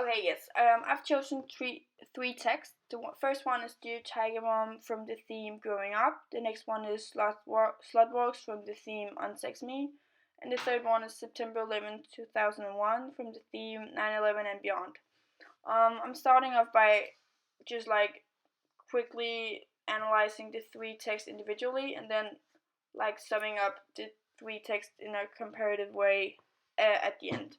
Okay, yes. I've chosen three texts. The first one is Dear Tiger Mom from the theme Growing Up. The next one is Slutworks from the theme Unsex Me. And the third one is September 11th, 2001 from the theme 9/11 and Beyond. I'm starting off by just like quickly analyzing the three texts individually and then like summing up the three texts in a comparative way at the end.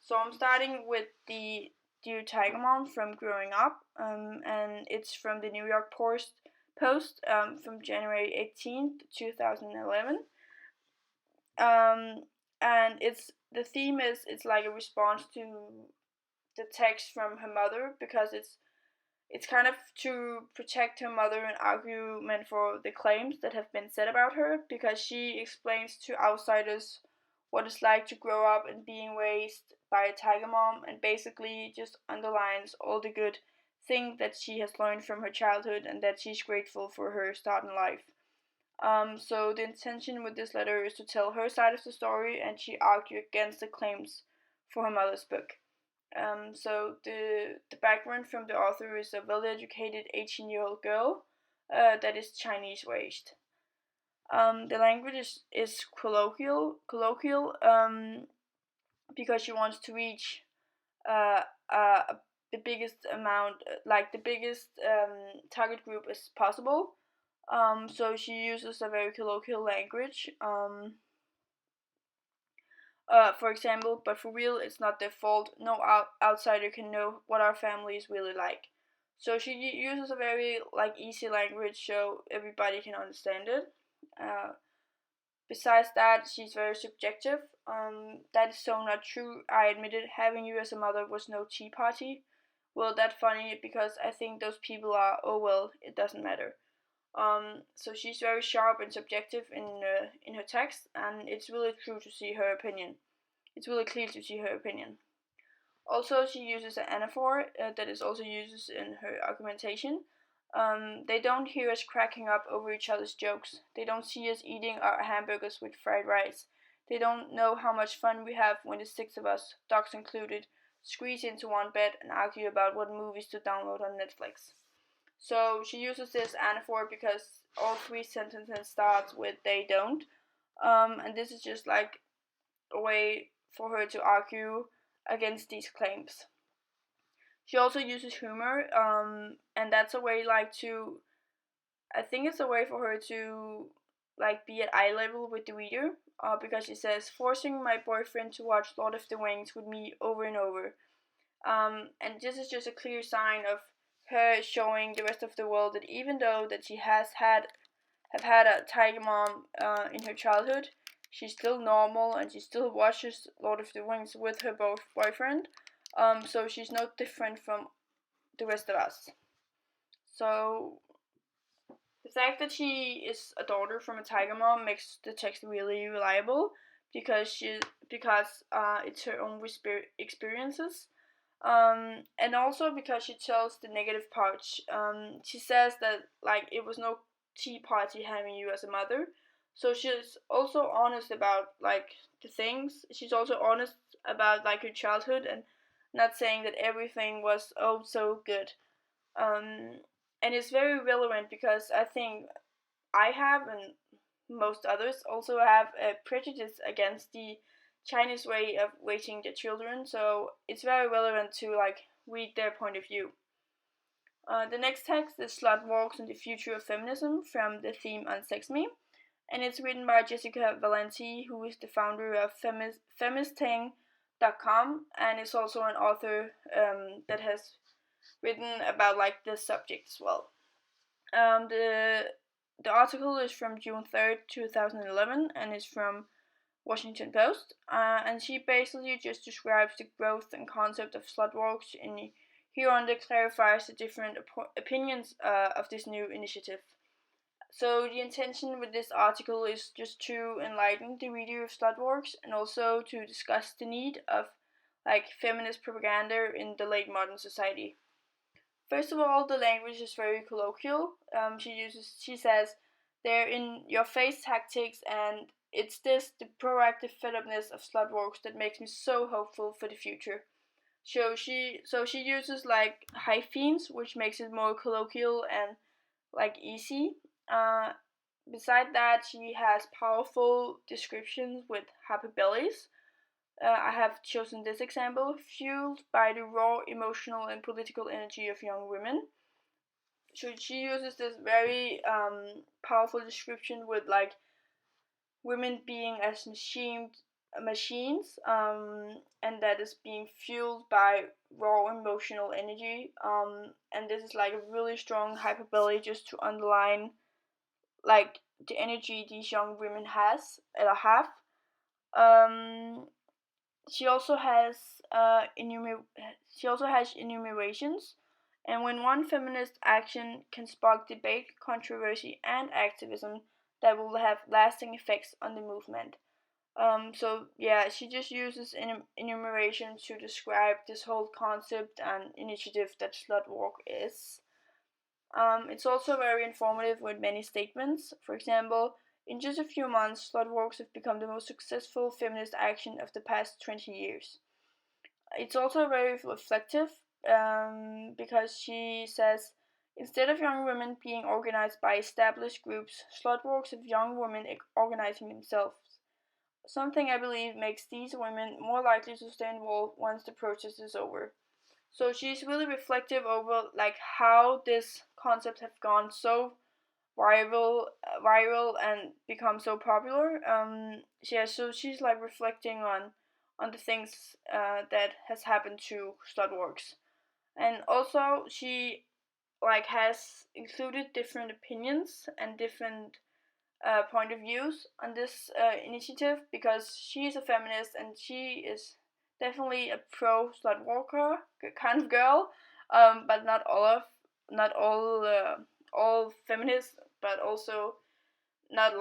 So I'm starting with the Dear Tiger Mom from Growing Up, and it's from the New York Post from January 18th, 2011. Um, and the theme is it's like a response to the text from her mother because it's kind of to protect her mother in argument for the claims that have been said about her because she explains to outsiders what it's like to grow up and being raised by a tiger mom and basically just underlines all the good things that she has learned from her childhood and that she's grateful for her start in life. So the intention with this letter is to tell her side of the story and she argued against the claims for her mother's book. So the background from the author is a well-educated 18-year-old girl that is Chinese raised. The language is colloquial because she wants to reach uh, uh, the biggest amount, like the biggest target group as possible. So she uses a very colloquial language. For example, but for real, it's not their fault. No outsider can know what our family is really like. So she uses a very like easy language so everybody can understand it. Uh, Besides that, she's very subjective. That is so not true. I admit it. Having you as a mother was no tea party. Well, that's funny because I think those people are. Oh well, it doesn't matter. So she's very sharp and subjective in her text, and it's really true to see her opinion. It's really clear to see her opinion. Also, she uses an anaphor that is also used in her argumentation. They don't hear us cracking up over each other's jokes. They don't see us eating our hamburgers with fried rice. They don't know how much fun we have when the six of us, dogs included, squeeze into one bed and argue about what movies to download on Netflix. So she uses this anaphor because all three sentences start with they don't. And this is just like a way for her to argue against these claims. She also uses humor, and that's a way like to. I think it's a way for her to like be at eye level with the reader, because she says forcing my boyfriend to watch Lord of the Rings with me over and over. And this is just a clear sign of her showing the rest of the world that even though that she has had a tiger mom in her childhood, she's still normal and she still watches Lord of the Rings with her boyfriend. So she's no different from the rest of us. So the fact that she is a daughter from a tiger mom makes the text really reliable because it's her own experiences. And also because she tells the negative parts. She says that like it was no tea party having you as a mother. So she's also honest about like the things. She's also honest about like her childhood and not saying that everything was oh so good. Um, and it's very relevant because I think I have and most others also have a prejudice against the Chinese way of raising their children, so it's very relevant to like read their point of view. The next text is Slut Walks in the Future of Feminism from the theme Unsex Me, and it's written by Jessica Valenti, who is the founder of feministing.com and is also an author that has written about like this subject as well. Um, the the article is from June 3rd, 2011, and is from Washington Post. And she basically just describes the growth and concept of slut walks, and here on there clarifies the different opinions of this new initiative. So the intention with this article is just to enlighten the reader of slut walks and also to discuss the need of like feminist propaganda in the late modern society. First of all, the language is very colloquial. She says, they're in your face tactics, and it's this, the proactive fed upness of slutworks that makes me so hopeful for the future. So she uses like hyphens, which makes it more colloquial and like easy. Uh, Beside that, she has powerful descriptions with hyperboles. I have chosen this example: fueled by the raw emotional and political energy of young women. So she uses this very powerful description with like women being as machines, and that is being fueled by raw emotional energy. And this is like a really strong hyperbole just to underline like the energy these young women have. Um, she also has she also has enumerations, and when one feminist action can spark debate, controversy, and activism, that will have lasting effects on the movement. So yeah, she just uses enumeration to describe this whole concept and initiative that slut walk is. It's also very informative with many statements. For example, in just a few months, slut walks have become the most successful feminist action of the past 20 years. It's also very reflective, because she says instead of young women being organized by established groups, slut walks of young women organizing themselves. Something I believe makes these women more likely to stay involved once the protest is over. So she's really reflective over like how this concept have gone so viral and become so popular. Yeah, so she's like reflecting on the things that has happened to Studworks, and also she like has included different opinions and different point of views on this initiative because she's a feminist and she is definitely a pro slut walker kind of girl, but not all feminists, but also not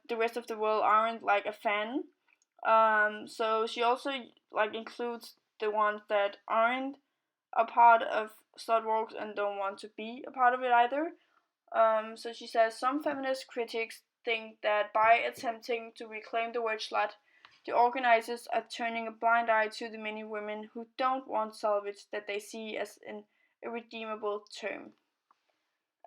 the rest of the world aren't like a fan. So she also like includes the ones that aren't a part of slut walks and don't want to be a part of it either. So she says some feminist critics think that by attempting to reclaim the word slut, the organizers are turning a blind eye to the many women who don't want salvage that they see as an irredeemable term.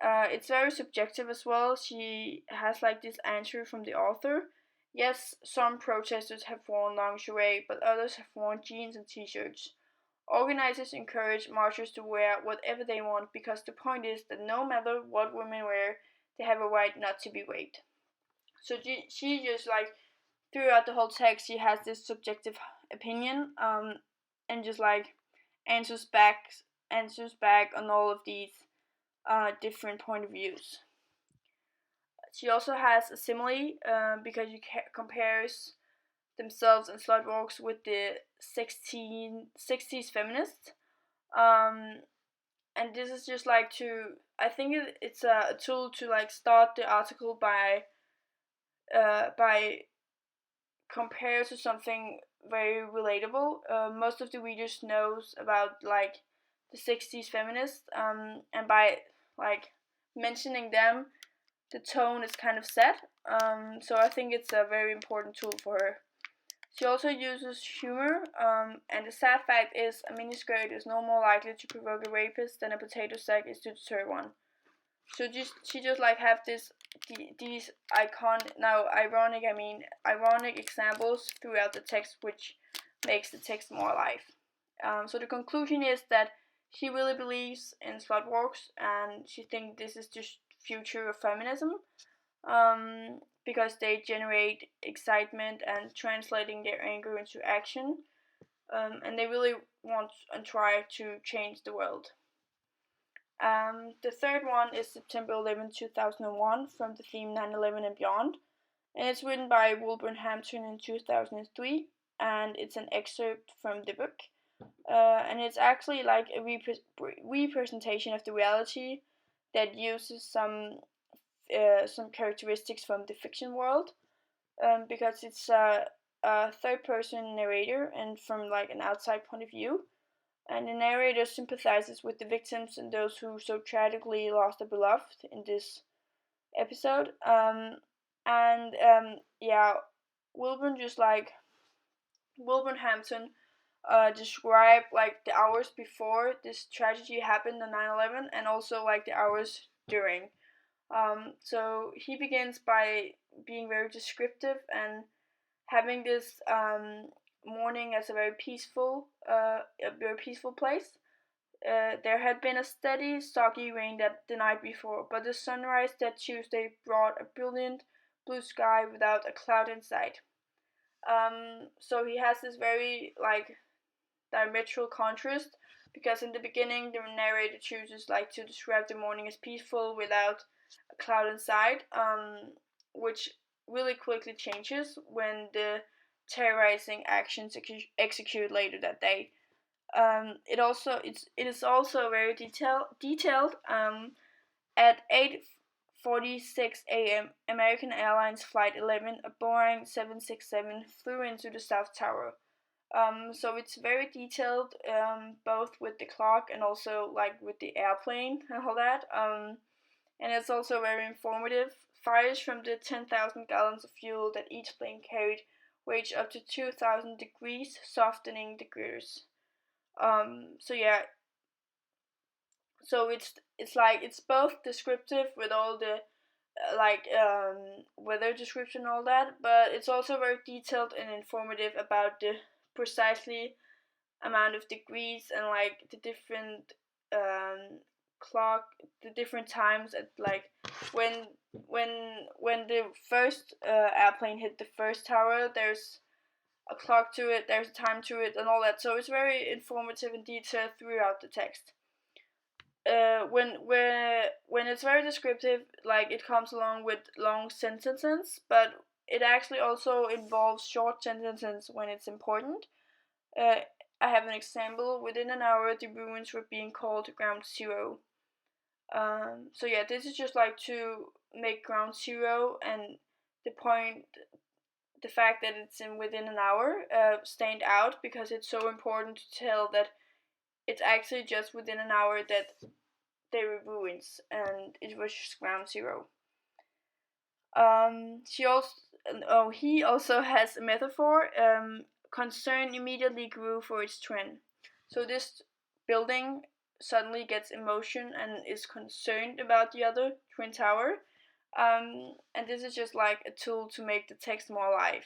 It's very subjective as well. She has like this answer from the author. Yes, some protesters have worn lingerie, but others have worn jeans and t-shirts. Organizers encourage marchers to wear whatever they want because the point is that no matter what women wear, they have a right not to be raped. So she just like throughout the whole text she has this subjective opinion, and just like answers back answers back on all of these different point of views. She also has a simile, because she compares themselves and slutwalks with the 60s feminists. Um, and this is just like to I think it's a tool to like start the article by compare to something very relatable. Most of the readers knows about like the 60s feminists, and by like mentioning them, the tone is kind of set. So I think it's a very important tool for her. She also uses humor, and the sad fact is a miniskirt is no more likely to provoke a rapist than a potato sack is to deter one. So she just like have these ironic examples throughout the text, which makes the text more alive. So the conclusion is that she really believes in slut walks, and she thinks this is just future of feminism, because they generate excitement and translating their anger into action, and they really want and try to change the world. The third one is September 11, 2001, from the theme 9/11 and Beyond, and it's written by Wilburn Hampton in 2003, and it's an excerpt from the book, and it's actually like a representation of the reality that uses some characteristics from the fiction world, because it's a third person narrator and from like an outside point of view, and the narrator sympathizes with the victims and those who so tragically lost a beloved in this episode. And yeah, Wilburn just like Wilburn Hampton describe like the hours before this tragedy happened on 9/11, and also like the hours during. So he begins by being very descriptive and having this morning as a very peaceful place. There had been a steady, soggy rain that the night before, but the sunrise that Tuesday brought a brilliant blue sky without a cloud in sight. So he has this very like diametral contrast, because in the beginning the narrator chooses like to describe the morning as peaceful without a cloud in sight, which really quickly changes when the terrorizing actions execute later that day. It is also very detailed. At 8:46 a.m., American Airlines Flight 11, a Boeing 767, flew into the South Tower. So it's very detailed, both with the clock and also like with the airplane and all that. And it's also very informative. Fires from the 10,000 gallons of fuel that each plane carried raged up to 2,000 degrees, softening the gears. So yeah, so it's like it's both descriptive with all the weather description and all that, but it's also very detailed and informative about the precisely amount of degrees and like the different um clock the different times at like when when the first airplane hit the first tower, there's a clock to it, there's a time to it, and all that. So it's very informative and detailed throughout the text. When it's very descriptive, like it comes along with long sentences, but it actually also involves short sentences when it's important. uh, I have an example. Within an hour, the ruins were being called ground zero. So yeah, this is just like to make ground zero, and the point, the fact that it's in within an hour, stand out, because it's so important to tell that it's actually just within an hour that they were ruins, and it was just ground zero. She also, he also has a metaphor. Concern immediately grew for its twin. So this building suddenly gets emotion and is concerned about the other twin tower. And this is just like a tool to make the text more alive.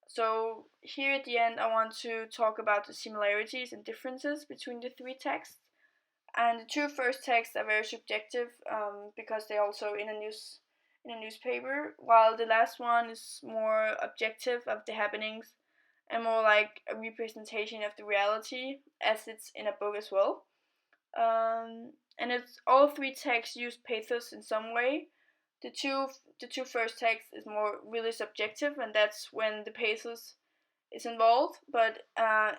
So here at the end, I want to talk about the similarities and differences between the three texts. And the two first texts are very subjective, because they're also in a newspaper, while the last one is more objective of the happenings and more like a representation of the reality, as it's in a book as well. And it's all three texts use pathos in some way. The two first texts is more really subjective, and that's when the pathos is involved. But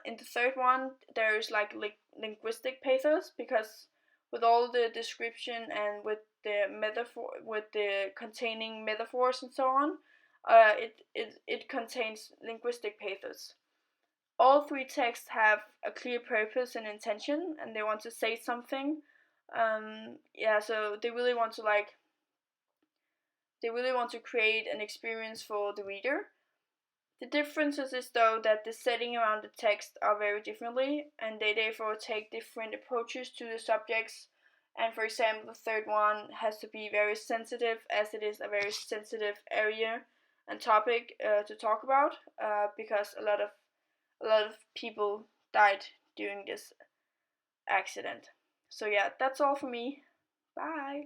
in the third one, there is like linguistic pathos, because with all the description and with the metaphor, with the containing metaphors and so on, it contains linguistic pathos. All three texts have a clear purpose and intention, and they want to say something. Yeah, so they really want to create an experience for the reader. The differences is though that the setting around the text are very differently, and they therefore take different approaches to the subjects. And for example, the third one has to be very sensitive, as it is a very sensitive area and topic to talk about, because a lot of people died during this accident. So yeah, that's all for me. Bye.